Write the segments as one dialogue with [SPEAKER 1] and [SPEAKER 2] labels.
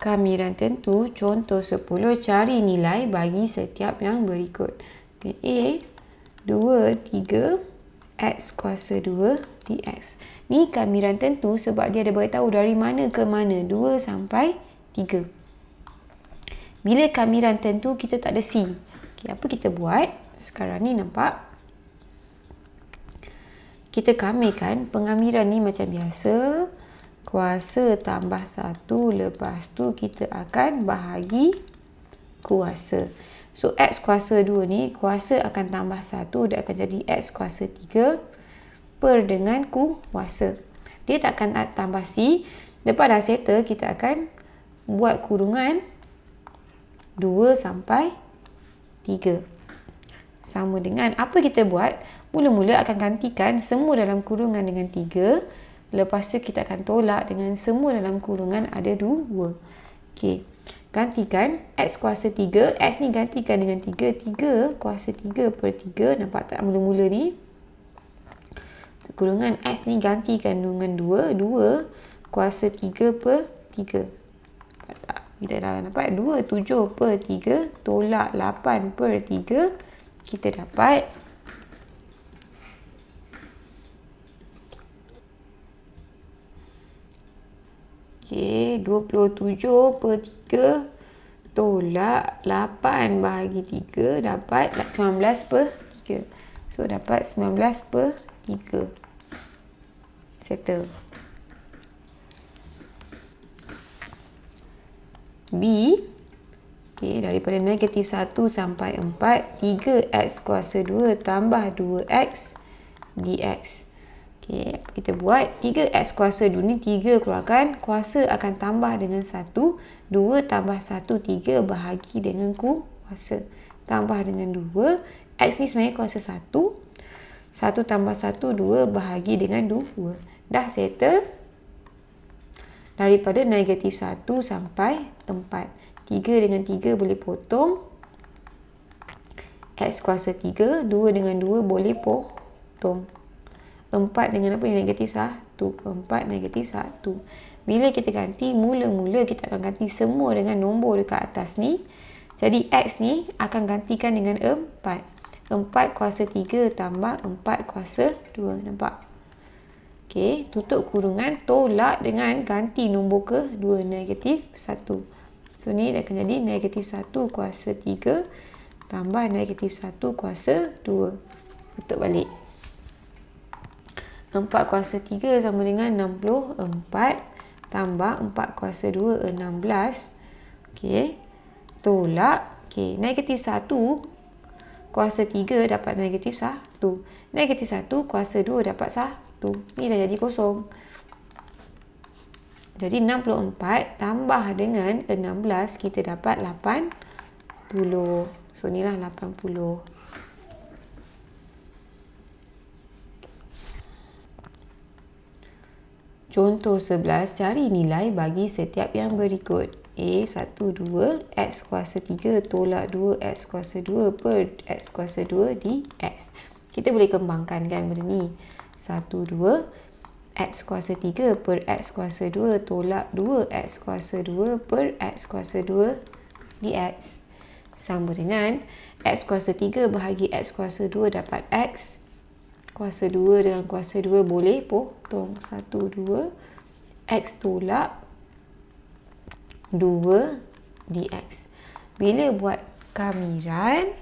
[SPEAKER 1] kamiran tentu. Contoh 10, cari nilai bagi setiap yang berikut. A, 2, 3, X kuasa 2 dx. Ni kamiran tentu sebab dia ada beritahu dari mana ke mana, 2 sampai 3. Bila kamiran tentu kita tak ada C. Okay, apa kita buat? Sekarang ni nampak. Kita kamirkan pengamiran ni macam biasa. Kuasa tambah 1, lepas tu kita akan bahagi kuasa. So, X kuasa 2 ni, kuasa akan tambah 1, dia akan jadi X kuasa 3 per dengan kuasa. Dia tak akan tambah C. Lepas dah settle, kita akan buat kurungan 2 sampai 3. Sama dengan apa kita buat, mula-mula akan gantikan semua dalam kurungan dengan 3. Lepas tu kita akan tolak dengan semua dalam kurungan ada 2. Okey. Gantikan X kuasa 3. X ni gantikan dengan 3. 3 kuasa 3 per 3. Nampak tak mula-mula ni? Kurungan X ni gantikan dengan 2. 2 kuasa 3 per 3. Nampak tak? Kita dah dapat 2. 7 per 3. Tolak 8 per 3. Kita dapat okay, 27 per 3 tolak 8 bahagi 3 dapat 19 per 3. So, dapat 19 per 3. Settle. B. Okay, daripada negatif 1 sampai 4, 3x kuasa 2 tambah 2x dx. Okay, kita buat 3x kuasa 2 ni 3 keluarkan, kuasa akan tambah dengan 1, 2 tambah 1, 3 bahagi dengan kuasa. Tambah dengan 2, x ni sebenarnya kuasa 1, 1 tambah 1, 2 bahagi dengan 2. Dah settle. Daripada negatif 1 sampai 4. 3 dengan 3 boleh potong. X kuasa 3, 2 dengan 2 boleh potong. 4 dengan apa? Negatif 1. 4 negatif 1. Bila kita ganti, mula-mula kita akan ganti semua dengan nombor dekat atas ni. Jadi X ni akan gantikan dengan 4. 4 kuasa 3 tambah 4 kuasa 2. Nampak? Okey, tutup kurungan, tolak dengan ganti nombor ke 2, negatif 1. So, ni akan jadi negatif 1 kuasa 3 tambah negatif 1 kuasa 2. Tutup balik. 4 kuasa 3 sama dengan 64 tambah 4 kuasa 2, 16. Okey, tolak. Okey, negatif 1 kuasa 3 dapat negatif 1. Negatif 1 kuasa 2 dapat 1. Ni dah jadi kosong. Jadi 64 tambah dengan 16 kita dapat 80. So, inilah 80. Contoh 11, cari nilai bagi setiap yang berikut. A, 1, 2, X kuasa 3 tolak 2, X kuasa 2 per X kuasa 2 dx. Kita boleh kembangkan kan benda ni. 1, 2, X kuasa 3 per X kuasa 2 tolak 2, X kuasa 2 per X kuasa 2 dx. Sama dengan X kuasa 3 bahagi X kuasa 2 dapat X. Kuasa 2 dengan kuasa 2 boleh potong. 1, 2, X tolak 2 dx. Bila buat kamiran,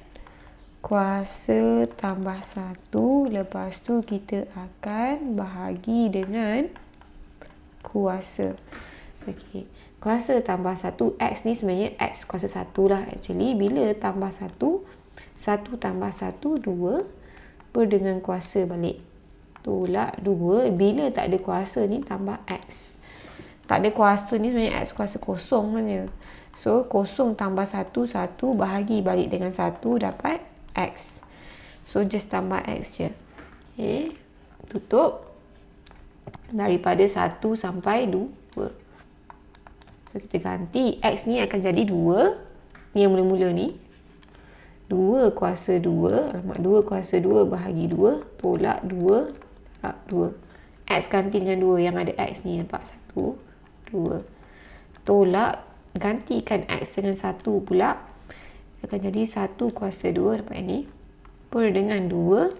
[SPEAKER 1] kuasa tambah 1, lepas tu kita akan bahagi dengan kuasa. Okey, kuasa tambah 1, X ni sebenarnya X kuasa 1 lah actually. Bila tambah 1, 1 tambah 1, 2 per dengan kuasa balik. Tolak 2. Bila tak ada kuasa ni tambah X. Tak ada kuasa ni sebenarnya X kuasa kosong sebenarnya. So, kosong tambah 1, 1 bahagi balik dengan 1 dapat X. So, just tambah X je. Okay. Tutup. Daripada 1 sampai 2. So, kita ganti. X ni akan jadi 2. Ni yang mula-mula ni. 2 kuasa 2. 2 kuasa 2 bahagi 2. Tolak 2. Tolak 2. X ganti dengan 2 yang ada X ni. Nampak? 1, 2. Tolak gantikan X dengan 1 pula, akan jadi 1 kuasa 2 dapat ini. Per dengan 2.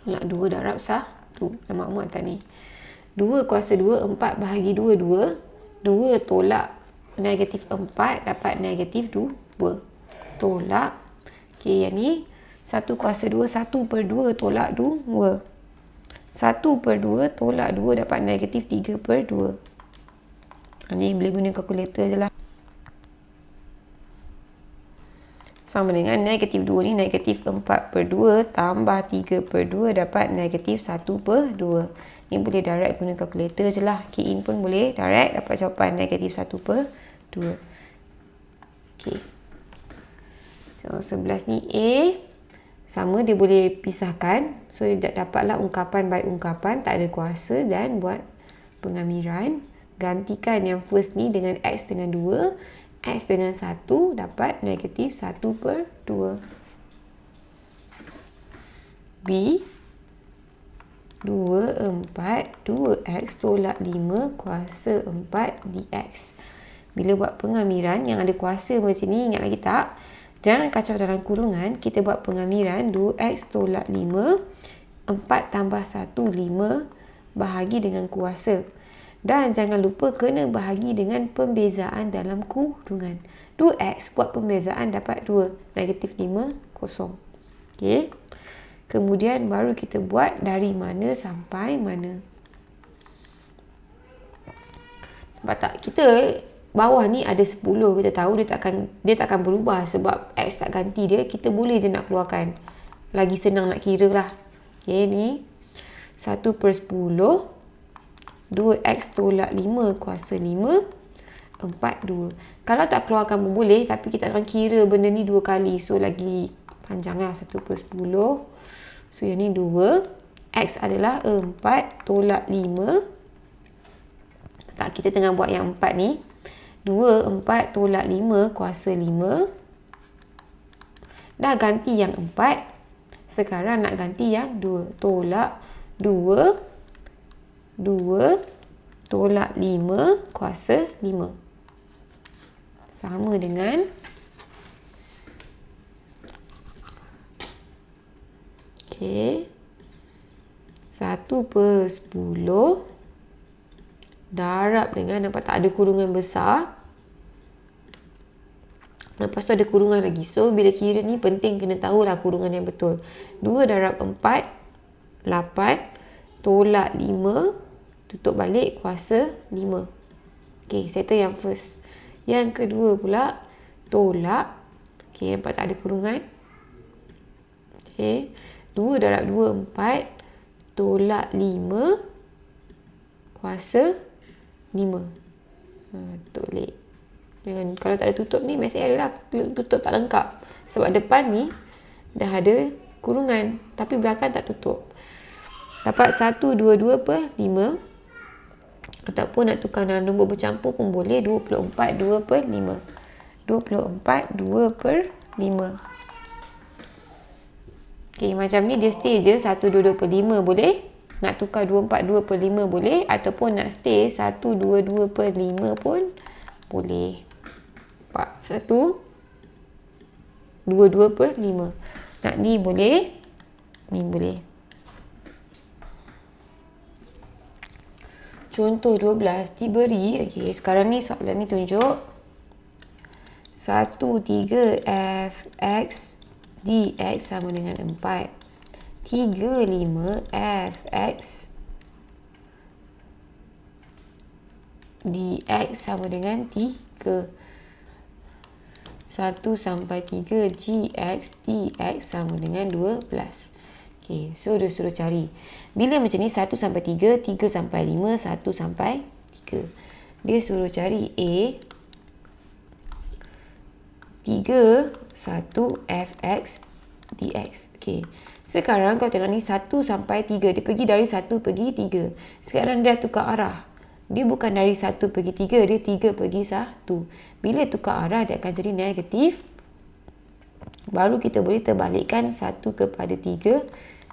[SPEAKER 1] Tolak 2 darab 1. Dah makmud atas ni. 2 kuasa 2, 4 bahagi 2, 2. 2 tolak negatif 4 dapat negatif 2. Tolak. Okey, yang ni 1 kuasa 2, 1 per 2 tolak 2. 1 per 2 tolak 2 dapat negatif 3 per 2. Ni boleh guna kalkulator je lah. Sama dengan negatif 2 ni negatif 4 per 2 tambah 3 per 2 dapat negatif 1 per 2. Ni boleh direct guna kalkulator je lah. Key in pun boleh direct dapat jawapan negatif 1 per 2. Okay. So 11 ni A. Sama dia boleh pisahkan. So dia dapatlah ungkapan by ungkapan. Tak ada kuasa dan buat pengamiran. Gantikan yang first ni dengan X dengan 2. X dengan 1 dapat negatif 1 per 2. B 2, 4, 2X tolak 5 kuasa 4 dx. Bila buat pengamiran yang ada kuasa macam ni, ingat lagi tak? Jangan kacau dalam kurungan. Kita buat pengamiran 2X tolak 5, 4 tambah 1, 5 bahagi dengan kuasa. Dan jangan lupa kena bahagi dengan pembezaan dalam kurungan. 2X buat pembezaan dapat 2. Negatif 5, kosong. Okay. Kemudian baru kita buat dari mana sampai mana. Nampak tak? Kita bawah ni ada 10. Kita tahu dia takkan berubah sebab X tak ganti dia. Kita boleh je nak keluarkan. Lagi senang nak kira lah. Okay, ni 1 per 10. 2X tolak 5 kuasa 5, 4, 2. Kalau tak keluarkan pun boleh, tapi kita akan kira benda ni 2 kali. So, lagi panjang lah. 1 per 10. So, yang ni 2. X adalah 4 tolak 5. Tak, kita tengah buat yang 4 ni. 2, 4 tolak 5 kuasa 5. Dah ganti yang 4. Sekarang nak ganti yang 2. Tolak 2. 2 tolak 5 kuasa 5. Sama dengan okay, 1 per 10 darab dengan, nampak tak ada kurungan besar. Lepas tu ada kurungan lagi. So, bila kira ni penting kena tahulah kurungan yang betul. 2 darab 4, 8 tolak 5, tutup balik kuasa 5. Okay, settle yang first. Yang kedua pula, tolak. Okay, nampak tak ada kurungan. Okay, 2 darab 2, 4. Tolak 5 kuasa 5. Tutup balik. Jangan, kalau tak ada tutup ni, mesti ada lah. Tutup tak lengkap. Sebab depan ni dah ada kurungan. Tapi belakang tak tutup. Dapat 122 per 5. Ataupun nak tukar dalam nombor bercampur pun boleh. 24 2 per 5. 24 2 per 5. Okay, macam ni dia stay je 122 per 5 boleh. Nak tukar 242 per 5 boleh. Ataupun nak stay 122 per 5 pun boleh. 1 22 per 5. Nak ni boleh. Ni boleh. Contoh 12 diberi, okey, sekarang ni soalan ni tunjuk 1, 3 fx dx sama dengan 4. 3, 5 fx dx sama dengan 3. 1 sampai 3 gx dx sama dengan 12. Okay, so dia suruh cari. Bila macam ni 1 sampai 3, 3 sampai 5, 1 sampai 3. Dia suruh cari A 3, 1 fx dx. Okay. Sekarang kau tengok ni 1 sampai 3. Dia pergi dari 1 pergi 3. Sekarang dia tukar arah. Dia bukan dari 1 pergi 3. Dia 3 pergi 1. Bila tukar arah dia akan jadi negatif. Baru kita boleh terbalikkan 1 kepada 3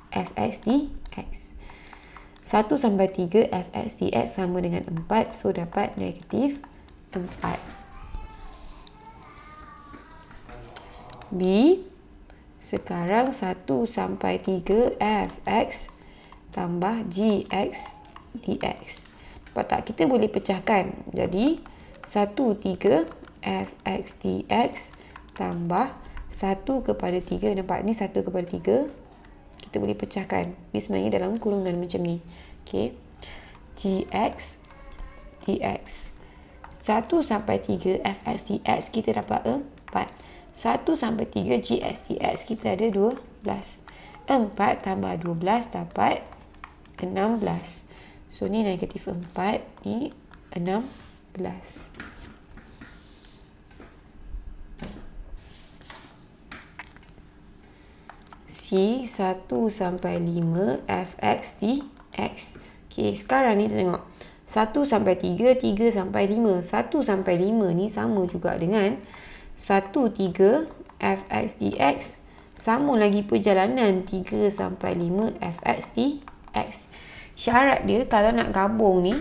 [SPEAKER 1] fx dx. 1 sampai 3 fx dx sama dengan 4. So dapat negatif 4. B, sekarang 1 sampai 3 fx tambah gx dx. Nampak tak? Kita boleh pecahkan. Jadi 1, 3 fx dx tambah 1 kepada 3. Nampak ni 1 kepada 3. Kita boleh pecahkan. Dia sebenarnya dalam kurungan macam ni. Okay. Gx dx. 1 sampai 3 fx dx kita dapat 4. 1 sampai 3 gx dx kita ada 12. 4 tambah 12 dapat 16. So ni negatif 4, ni 16. C, 1 sampai 5 fx dx. Okay, sekarang ni kita tengok 1 sampai 3, 3 sampai 5. 1 sampai 5 ni sama juga dengan 1, 3 fx dx. Sama lagi perjalanan 3 sampai 5 fx dx. Syarat dia kalau nak gabung ni,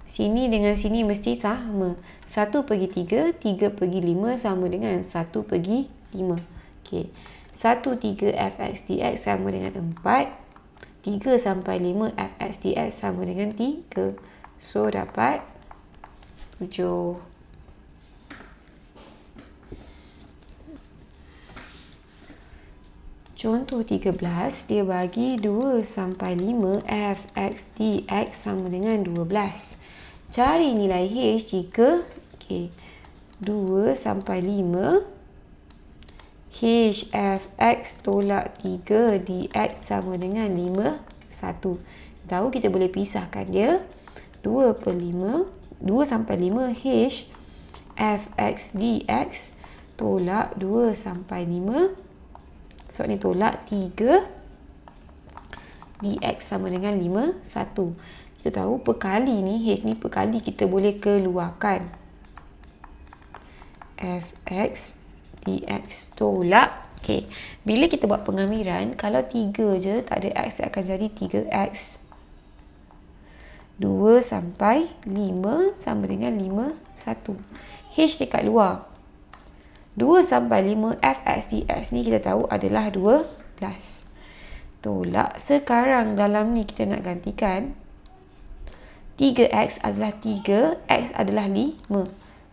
[SPEAKER 1] sini dengan sini mesti sama. 1 pergi 3, 3 pergi 5 sama dengan 1 pergi 5. Okay. 1, 3 fx dx sama dengan 4. 3 sampai 5 fx dx sama dengan 3. So, dapat 7. Contoh 13, dia bagi 2 sampai 5 fx dx sama dengan 12. Cari nilai h jika 2 sampai 5 h fx tolak 3 dx sama dengan 5, 1. Tahu kita boleh pisahkan dia. 2 sampai 5 h fx dx tolak 2 sampai 5. So, ni tolak 3 dx sama dengan 5, 1. Kita tahu perkali ni, h ni perkali kita boleh keluarkan. Fx dx tolak. Okay. Bila kita buat pengambiran, kalau 3 je, tak ada x, akan jadi 3x. 2 sampai 5 sama dengan 5, 1. H dekat luar. 2 sampai 5 fx dx ni kita tahu adalah 12. Tolak. Sekarang dalam ni kita nak gantikan. 3x adalah 3, x adalah 5.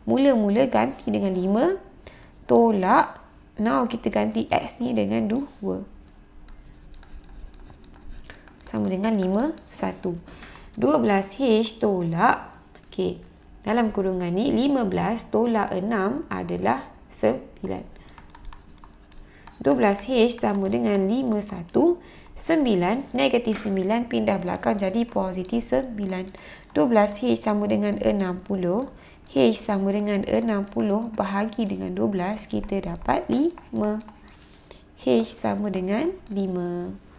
[SPEAKER 1] Mula-mula ganti dengan 5. Tolak. Now kita ganti x ni dengan 2. Sama dengan 5, 1. 12h tolak. Okay. Dalam kurungan ni 15 tolak 6 adalah 9. 12h sama dengan 5, 1. 9, negatif 9 pindah belakang jadi positif 9. 12h sama dengan 60. H sama dengan 60 bahagi dengan 12, kita dapat 5. H sama dengan 5.